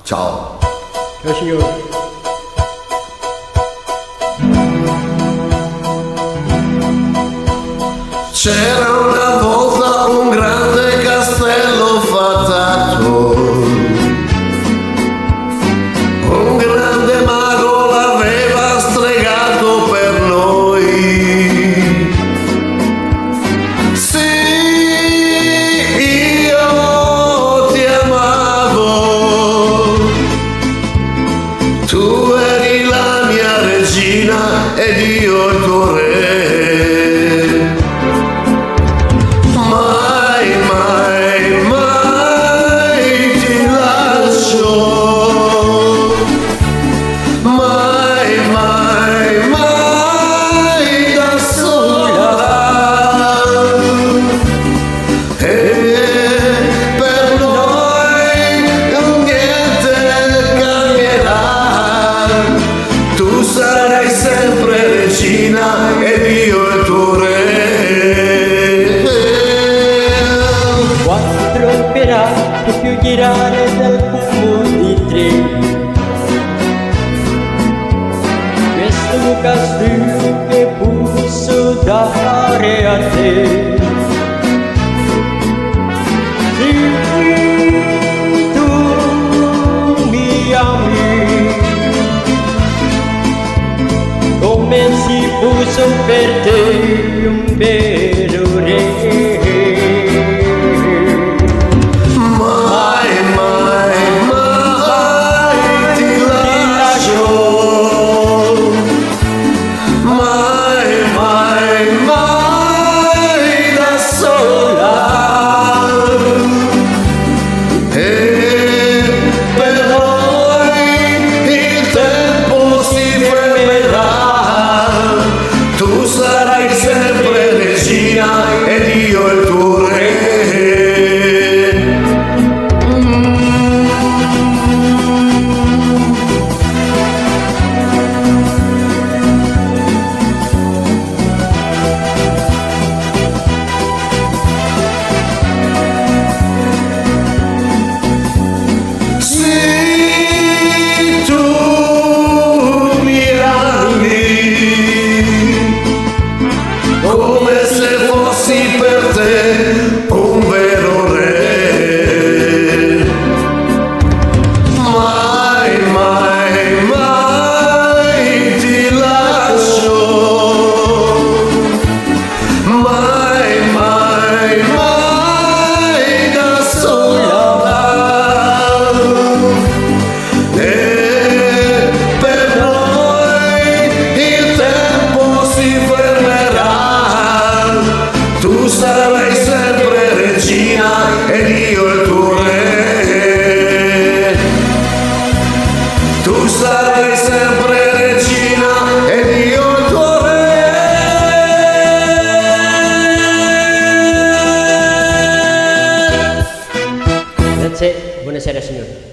Ciao. Ciao signore. C'era una volta un grande castello fatato, un grande mago l'aveva stregato per noi. Sì, io ti amavo, tu eri la mia regina ed io il tuo re. Sarai sempre regina ed io il tuo re. Quattro operai più girare del fumo di tre. Questo castello che posso dare a te. Se tu mi ami, come si puso per te un vero re. Mai, mai, mai ti lascio. Mai, mai, mai da sola. E per noi il tempo si fermerà. Tu sarai sempre regina ed io il tuo re. Sì, tu mi ami come se fossi per te un vero re. Mai, mai, mai ti lascio. Mai, mai, mai da sola. E per noi il tempo si fermerà. Tu sarai sempre regina ed io il tuo re. Tu sarai sempre regina ed io il tuo re. Grazie, buonasera signore.